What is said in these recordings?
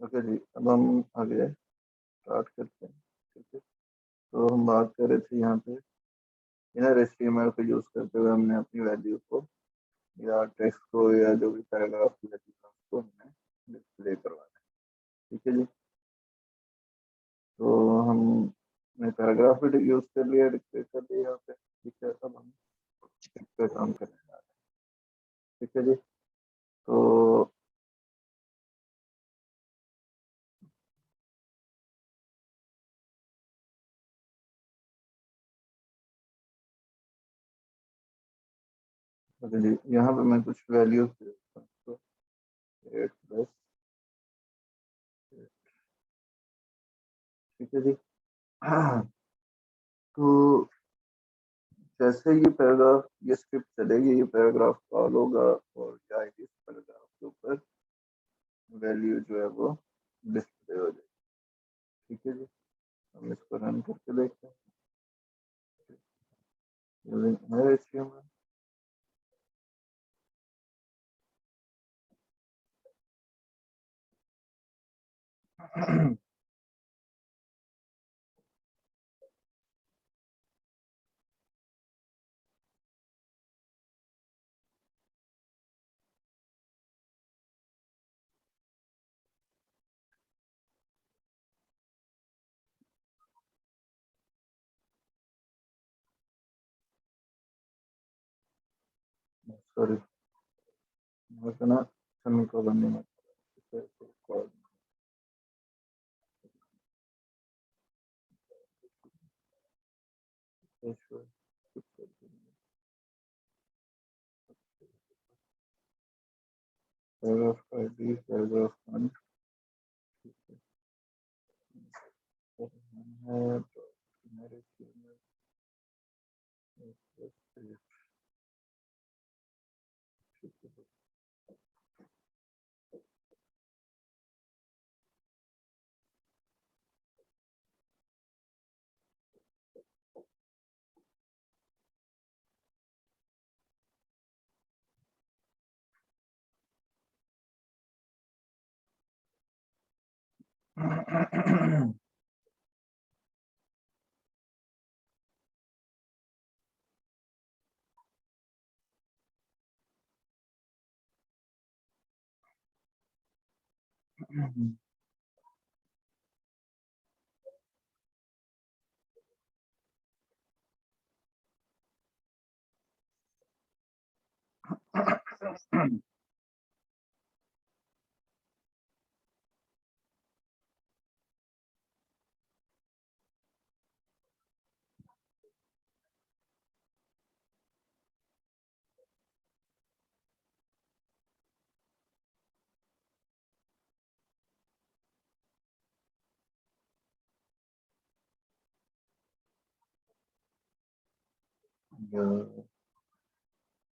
Okay जी, अब हम आगे स्टार्ट करते हैं। ठीक है, तो हम बात कर रहे थे यहाँ पे इनर एचटीएमएल को यूज करते हुए हमने अपनी वैल्यू को या टेक्स्ट को या जो भी पैराग्राफ की वैल्यू है उसको हमने डिस्प्ले करवाना है। ठीक है जी, तो हमने पैराग्राफ भी यूज कर लिया, डिस्प्ले कर लिया यहाँ पे। ठीक है, अब हम इस पे काम करने जा रहे हैं। ठीक है जी, तो जी यहाँ पे मैं कुछ वैल्यूज देता हूँ। तो 8 प्लस, ठीक है जी। तो जैसे ये पैराग्राफ, ये स्क्रिप्ट चलेगी, ये पैराग्राफ कॉल होगा और जाएगी इस पैराग्राफ के ऊपर, वैल्यू जो है वो डिस्प्ले हो जाएगी। ठीक है जी, हम इसको रन करके देखते हैं। है HTML। सॉरी, ना सेमीकोलन नहीं है। पैराग्राफ ID, पैराग्राफ 1 है, तो मेरे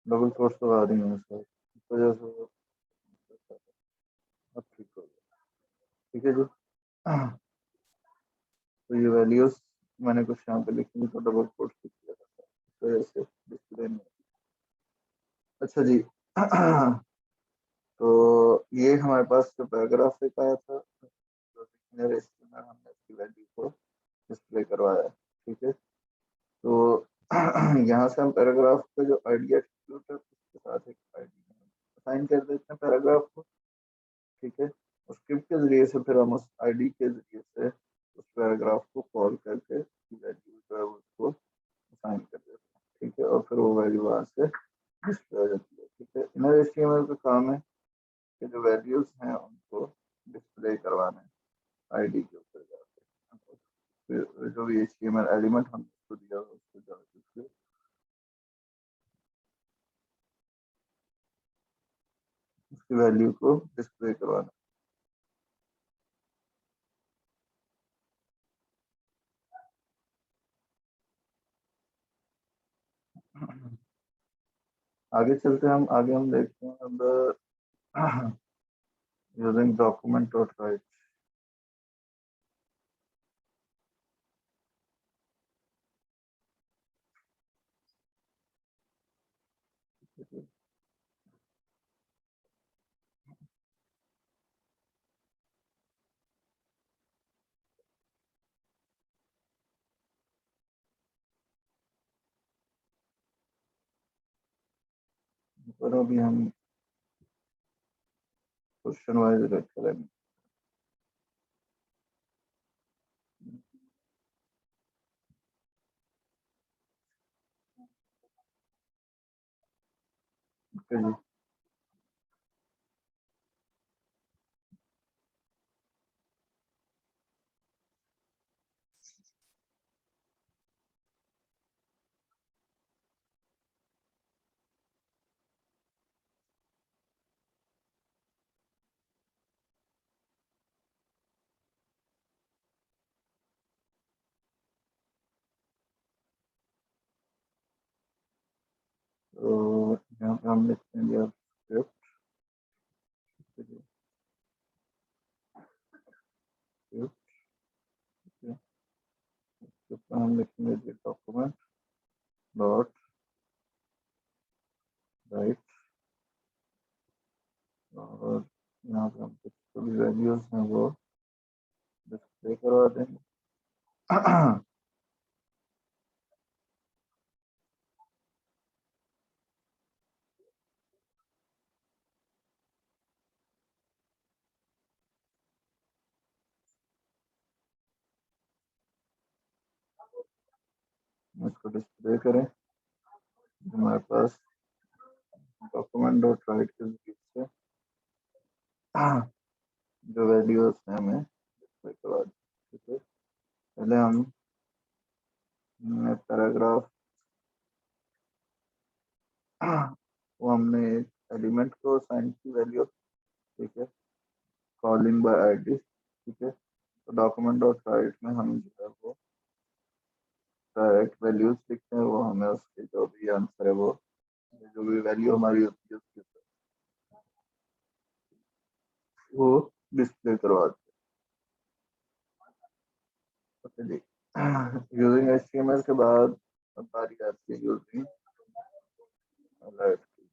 डबल कोट्स लगा दी मैंने सर, इस वजह से अब ठीक हो गया। ठीक है जी, तो ये वैल्यूज मैंने कुछ यहाँ पे लिखी थी तो डबल कोट्स लिख दिया था, इस वजह से डिस्प्ले नहीं। अच्छा जी, तो ये हमारे पास जो पैराग्राफ एक आया था, जो डिक्शनरी में हमने इसकी वैल्यू को डिस्प्ले करवाया। ठीक है, तो यहाँ से हम पैराग्राफ का जो आईडी एट्रीब्यूट है उसके साथ एक आईडी असाइन कर देते हैं पैराग्राफ को। ठीक है, और स्क्रिप्ट के जरिए से फिर हम उस आईडी के जरिए से उस पैराग्राफ को कॉल करके वैल्यू जो है उसको असाइन कर देते हैं। ठीक है, और फिर वो वैल्यू वहाँ से डिस्प्ले हो जाती है। ठीक है, इनर एचटीएमएल का काम है कि जो वैल्यूज हैं उनको डिस्प्ले करवाना है आईडी के ऊपर जाके। फिर जो भी एचटीएमएल एलिमेंट हमने उसको दिया उसको जाके उसकी वैल्यू को डिस्प्ले करवाना। आगे चलते हैं, हम आगे हम देखते हैं अब यूजिंग डॉक्यूमेंट डॉट राइट। पर अभी हम क्वेश्चन वाइज रेड करेंगे। ओके जी। तो यहाँ पे हम लिखते हैं स्क्रिप्ट, हम लिखेंगे डॉक्यूमेंट डॉट राइट, और यहाँ पे हम कुछ जो भी वैल्यूज हैं वो डिस्प्ले करवा देंगे। इसको डिस्प्ले करें, हमारे पास डॉक्यूमेंट डॉट राइट के बीच से जो वैल्यूज हैं हमें डिस्प्ले करवा दें। ठीक है, पहले हम पैराग्राफ वो हमने एक एलिमेंट को साइन की वैल्यू, ठीक है, कॉलिंग बाय आईडी। ठीक है, तो डॉक्यूमेंट डॉट राइट में हम जो है वो डायरेक्ट वैल्यूज लिखते हैं, वो हमें उसके जो भी आंसर है वो जो भी वैल्यू हमारी होती है उसके वो डिस्प्ले करवा देते हैं। ओके जी। यूजिंग एचटीएमएल के बाद अब बारी आती है यूजिंग अलर्ट की।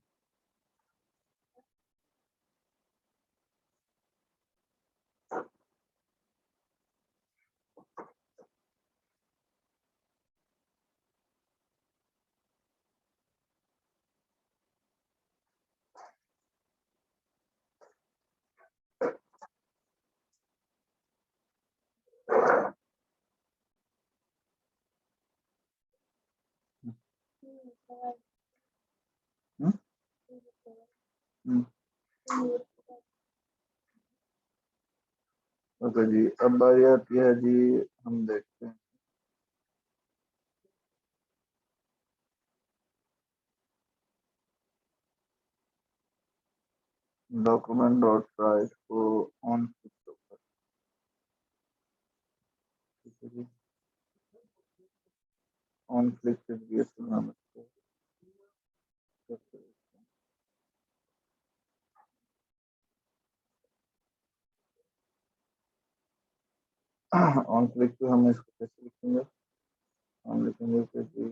हम्म, हम्म, ओके जी, अब बारी आती है जी, हम देखते हैं डॉक्यूमेंट डॉट राइट को ऑन क्लिक के ऊपर। ठीक है जी, ऑन क्लिक के लिए हम इसको ऑन क्लिक पे हम इसको कैसे लिखेंगे, हम लिखेंगे कि जी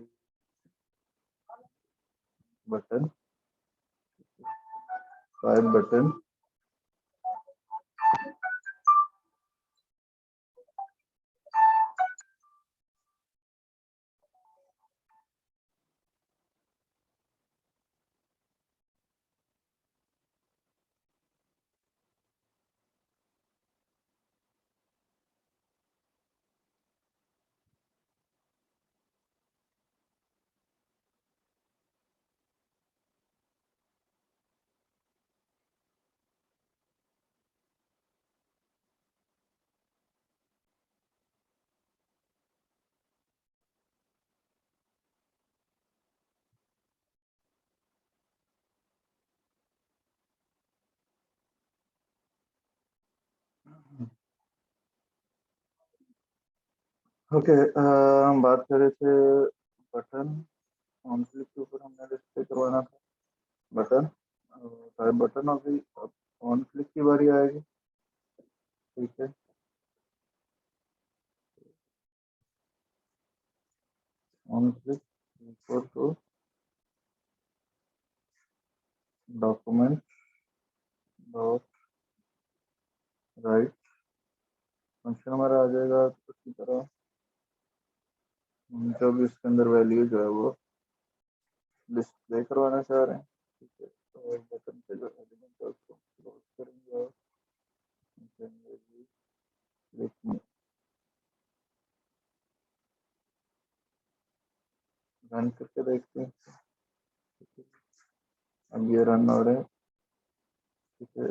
बटन, फाइव बटन, ओके। हम बात कर रहे थे बटन, ऑन क्लिक के ऊपर हमने डिस्प्ले करवाना था बटन, फाइव बटन हो गई। अब ऑन क्लिक की बारी आएगी। ठीक है, on click equal to document dot right, function हमारा आ जाएगा उसी तरह, जो भी इसके अंदर वैल्यू जो है वो डिस्प्ले करवाना चाह रहे हैं। ठीक है। और बटन पे जो एलिमेंट है उसको क्लोज करेंगे और रन करके देखते हैं। अब ये रन हो रहा है। ठीक है,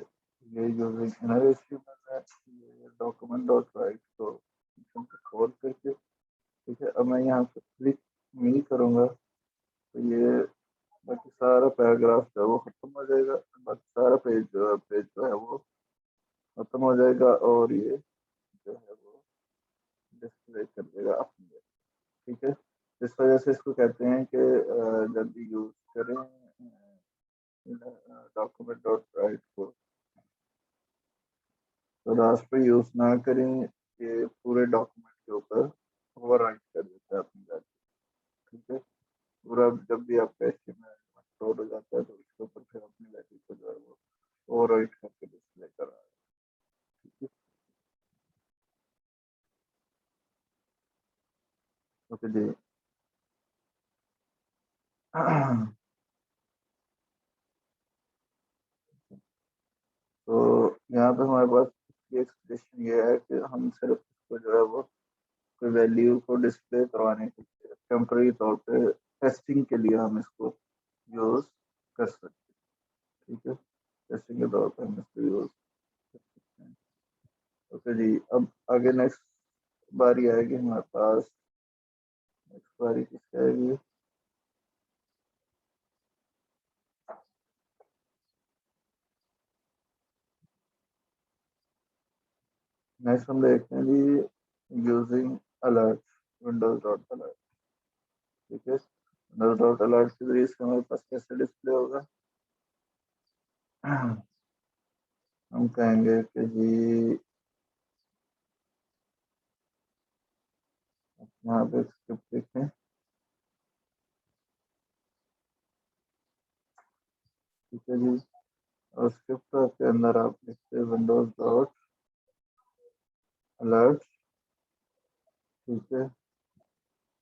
ये यूजिंग इनर एचटीएमएल है, ये डॉक्यूमेंट डॉट राइट को फंक्शन को कॉल करके। ठीक है, अब मैं यहाँ पे क्लिक नहीं करूँगा तो ये बाकी सारा पैराग्राफ जो है वो खत्म हो जाएगा, बाकी सारा पेज जो है वो खत्म हो जाएगा और ये जो है वो डिस्प्ले कर देगा अपनी जगह। ठीक है, इस वजह से इसको कहते हैं कि जब भी यूज करें डॉक्यूमेंट डॉट राइट को तो लास्ट पे यूज ना करें, ये पूरे डॉक्यूमेंट के ऊपर ओवर राइट कर देता है अपनी वैल्यू। ठीक है, पूरा जब भी आपका एचटीएमएल स्टोर हो जाता है तो उसके ऊपर फिर अपनी वैल्यू को जो है वो ओवर राइट करके डिस्प्ले कर रहा है। ठीक है, ओके जी। तो यहाँ पे हमारे पास ये एक्सप्रेशन ये है कि हम सिर्फ इसको जो है वो कोई वैल्यू को डिस्प्ले करवाने के लिए टेम्पररी तौर पे टेस्टिंग के लिए हम इसको यूज कर सकते हैं। ठीक है, टेस्टिंग के तौर पे हम इसको यूज कर सकते हैं। ओके जी, अब आगे नेक्स्ट बारी आएगी हमारे पास। नेक्स्ट बारी किसकी आएगी? नेक्स्ट हम देखते हैं जी using alert, windows dot alert. ठीक है, विंडोज डॉट अलर्ट के जरिए इसका हमारे पास कैसे डिस्प्ले होगा? हम कहेंगे कि जी यहाँ पे स्क्रिप्ट लिखें। ठीक है जी, और स्क्रिप्ट के अंदर आप लिखते हैं विंडोज डॉट अलर्ट। ठीक है,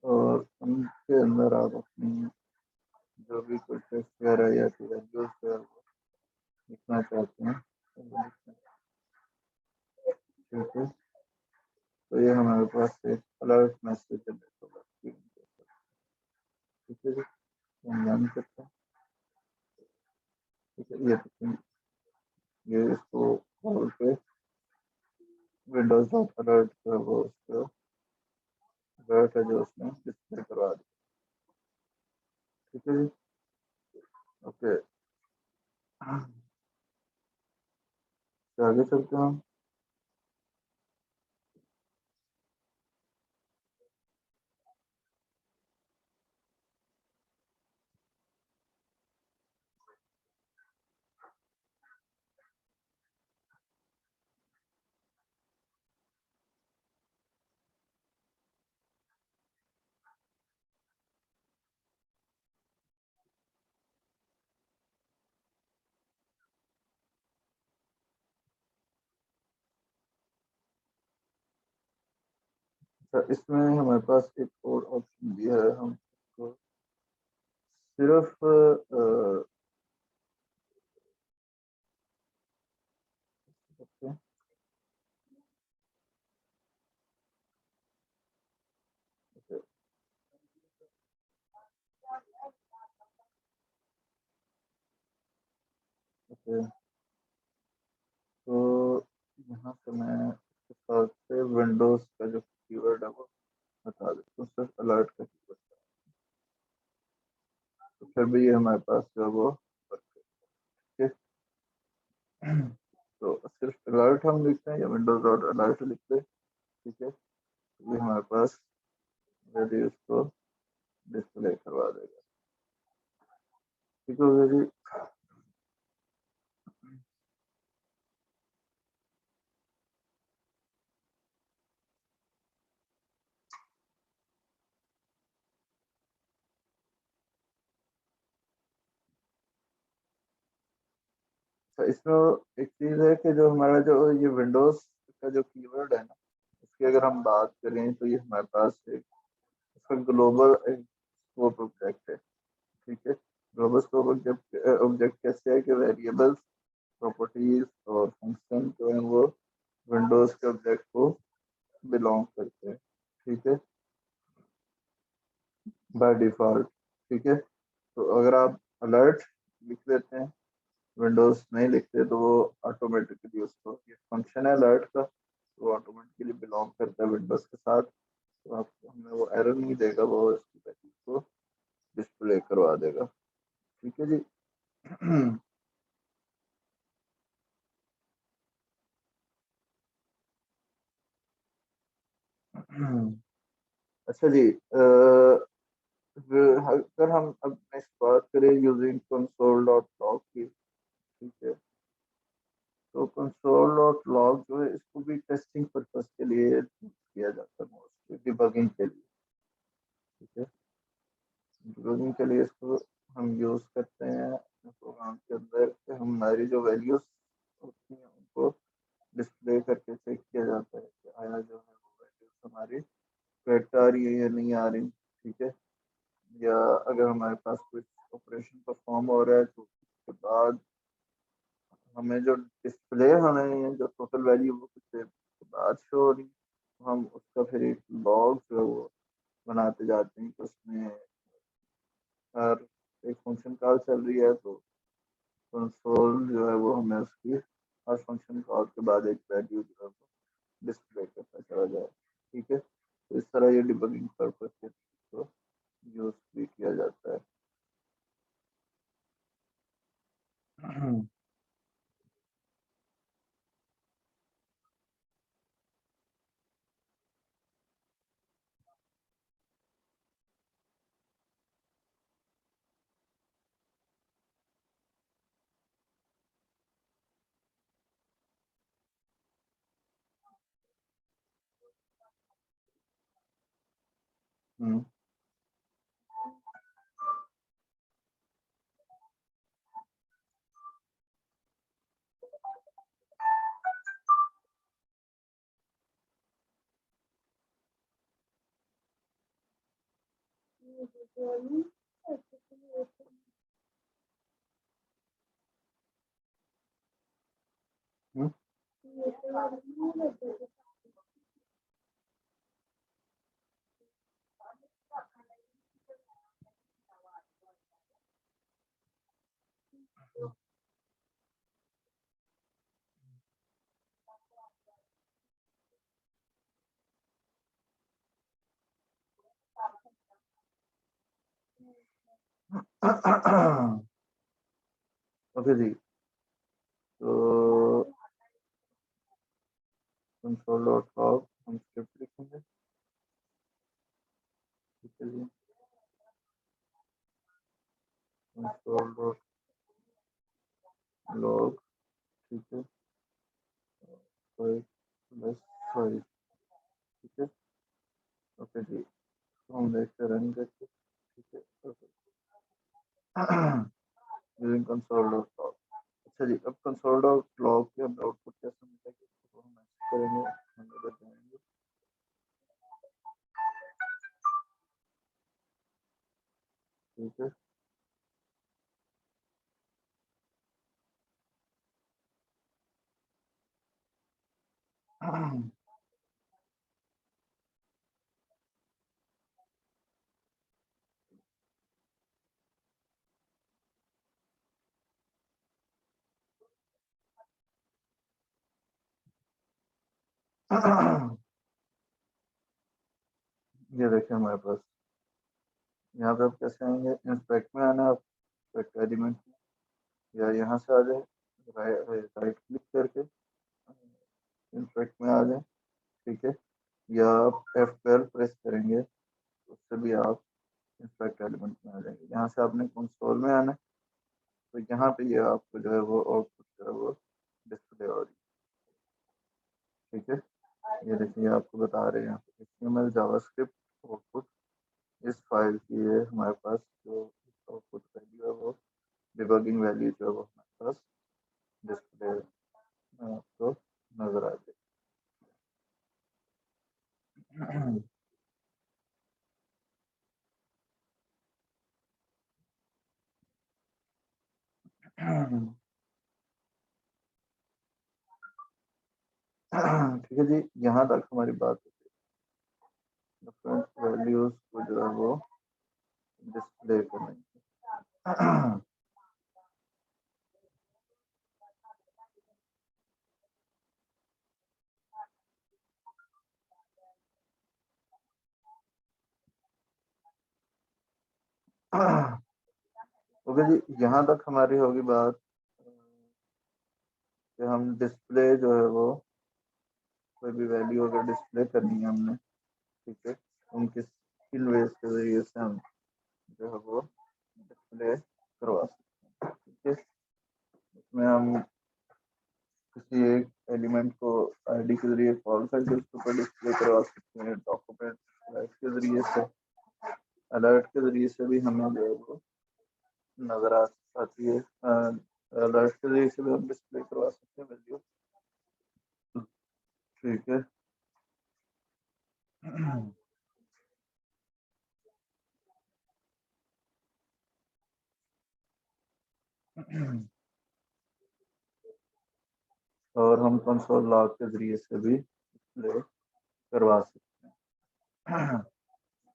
और उनके अंदर आप अपनी जो भी कोई टेक्स्ट वगैरह या फिर वैल्यूज है वो लिखना चाहते हैं तो वो लिखते हैं। ठीक है, तो ये हमारे पास एक अलर्ट मैसेज जनरेट होगा स्क्रीन के ऊपर। ठीक है जी, तो हम रन करते हैं। ठीक है, ये इसको खोल के विंडोज डॉट अलर्ट जो है वो उसको अलर्ट है जो उसने डिस्प्ले करवा दिया। ठीक है जी, ओके, तो आगे चलते हैं हम। अच्छा, इसमें हमारे पास एक और ऑप्शन भी है, हम इसको सिर्फ सकते हैं। ओके, ओके, तो यहाँ से मैं इसके साथ से विंडोज का जो कीवर्ड है वो बता देता हूँ, सिर्फ अलर्ट का कीवर्ड। तो फिर भी ये हमारे पास जो है वो work करेगा। ठीक है, तो सिर्फ अलर्ट हम लिखते हैं या विंडोज डॉट अलर्ट लिखते हैं। ठीक है, तो ये हमारे पास वैल्यूज को डिस्प्ले करवा देगा। ठीक है जी, तो इसमें एक चीज है कि जो हमारा जो ये विंडोज का जो कीवर्ड है ना, इसकी अगर हम बात करें तो ये हमारे पास एक इसका ग्लोबल स्कोप ऑब्जेक्ट है। ठीक है, रोबस्ट ऑब्जेक्ट कैसे है कि वेरिएबल्स, प्रॉपर्टीज और फंक्शन जो है वो विंडोज के ऑब्जेक्ट को बिलोंग करते हैं, ठीक है, बाय डिफॉल्ट। ठीक है, तो अगर आप अलर्ट लिख देते हैं, विंडोज नहीं लिखते, तो वो ऑटोमेटिकली उसको, ये फंक्शन है अलर्ट का, तो वो ऑटोमेटिकली बिलोंग करता है विंडोज के साथ, तो आपको हमें वो एरर नहीं देगा, वो इसकी वैल्यू को डिस्प्ले करवा देगा। ठीक है जी। अच्छा जी, अगर हम अब नेक्स्ट बात करें यूजिंग कंसोल डॉट लॉग की, ठीक है, तो कंसोल डॉट लॉग जो है इसको भी टेस्टिंग पर्पस के लिए यूज किया जाता है, मोस्टली डिबगिंग के लिए। ठीक है, डिबगिंग के लिए इसको हम यूज करते हैं अपने प्रोग्राम के अंदर, कि हमारी जो वैल्यूज होती हैं उनको डिस्प्ले करके चेक किया जाता है कि आया जो है वो वैल्यूज हमारी करेक्ट आ रही है या नहीं आ रही। ठीक है, या अगर हमारे पास कुछ ऑपरेशन परफॉर्म हो रहा है तो उसके बाद हमें जो डिस्प्ले होना है, जो टोटल वैल्यू वो कुछ देर के बाद शो हो रही, तो हम उसका फिर एक लॉग जो है वो बनाते जाते हैं कि उसमें हर एक फंक्शन कॉल चल रही है, तो कंसोल जो है वो हमें उसकी हर फंक्शन कॉल के बाद एक वैल्यू जो है वो डिस्प्ले करता चला जाए। ठीक है, तो इस तरह ये डिबगिंग पर्पस के लिए यूज भी किया जाता है। हम्म। हम्म। ओके जी, तो कंसोल डॉट लॉग हम स्क्रिप्ट लिखेंगे। ठीक है जी, कंसोल डॉट लॉग, ठीक है, प्लस 5। ठीक है, ओके जी, तो हम देखते रन करके। ठीक है, यूजिंग कंसोल डॉट लॉग। अच्छा जी, अब कंसोल डॉट लॉग के हम आउटपुट कैसे मिलेगी तो हम ऐसे करेंगे, हम इधर जाएंगे। ठीक है। ये देखिए हमारे पास, यहाँ पे आप कैसे आएंगे, इंस्पेक्ट में आना है, आप इंस्पेक्ट एलिमेंट में, या यहाँ से आ जाए, राइट क्लिक करके इंस्पेक्ट में आ जाए। ठीक है, या आप F12 प्रेस करेंगे, उससे भी आप इंस्पेक्ट एलिमेंट में आ जाएंगे। यहाँ से आपने कंसोल में आना है, तो यहाँ पे ये आपको जो है वो आउटपुट जो है वो डिस्प्ले हो रही है। ठीक है, ये देखिए आपको बता रहे हैं यहाँ पे HTML जावास्क्रिप्ट आउटपुट इस फाइल की है हमारे पास, जो आउटपुट वैल्यू है वो डिबगिंग वैल्यू जो है वो हमारे पास डिस्प्ले में आपको नजर आ जाए। ठीक है जी, यहाँ तक हमारी बात होती है डिफरेंट वैल्यूज को जो है वो डिस्प्ले करने। ओके जी, यहाँ तक हमारी होगी बात कि हम डिस्प्ले जो है वो कोई भी वैल्यू अगर डिस्प्ले करनी है हमने, ठीक है, हम किस किन वेज के जरिए से हम जो है वो डिस्प्ले करवा सकते हैं। ठीक है, इसमें हम किसी एक एलिमेंट को आईडी के जरिए कॉल करके उसके ऊपर डिस्प्ले करवा सकते हैं, डॉक्यूमेंट के जरिए से, अलर्ट के जरिए से भी हमें जो है वो नजर आती है, अलर्ट के जरिए से भी हम डिस्प्ले करवा सकते हैं वैल्यू। ठीक है। और हम कंसोल लॉग के जरिए से भी डिस्प्ले करवा सकते हैं।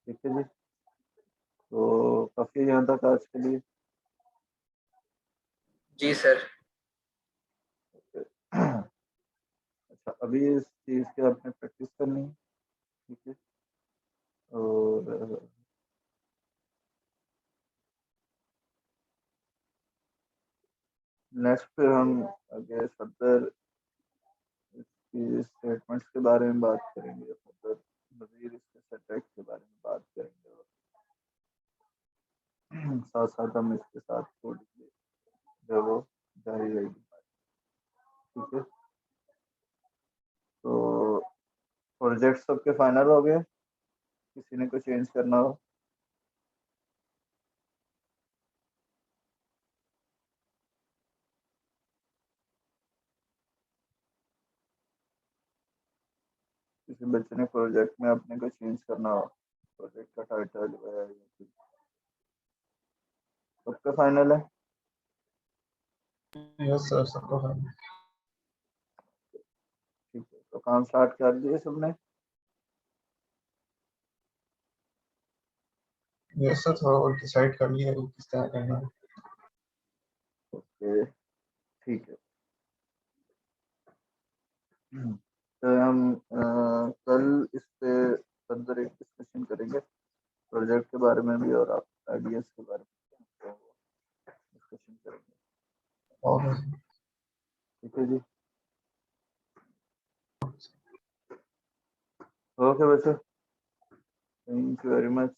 ठीक है जी, तो काफी यहाँ तक आज के लिए। जी सर। अच्छा, अभी इस चीज की आपने प्रैक्टिस करनी है। ठीक है, और नेक्स्ट फिर हम आगे फर्दर इसकी स्टेटमेंट्स के बारे में बात करेंगे, फर्दर मजीद इसके सिंटैक्स के बारे में बात करेंगे, और साथ साथ हम इसके साथ कोड जो वो जारी रहेगी। ठीक है, तो प्रोजेक्ट सबके फाइनल हो गए, किसी ने कोई चेंज करना हो? किसी बच्चे ने प्रोजेक्ट में अपने को चेंज करना हो, प्रोजेक्ट का टाइटल है, सबका फाइनल है? यस सर, सबका फाइनल। ठीक है, तो काम स्टार्ट कर दिए सबने? यस सर, थोड़ा बहुत डिसाइड कर लिया है किस तरह करना है। ओके, ठीक है। तो हम कल इस पे फर्दर एक डिस्कशन करेंगे, प्रोजेक्ट के बारे में भी और आप आइडियाज के बारे में डिस्कशन करेंगे। और ठीक है जी, ओके बच्चों, थैंक यू वेरी मच।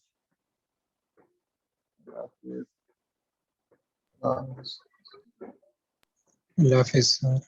अल्लाह हाफिज़ सर।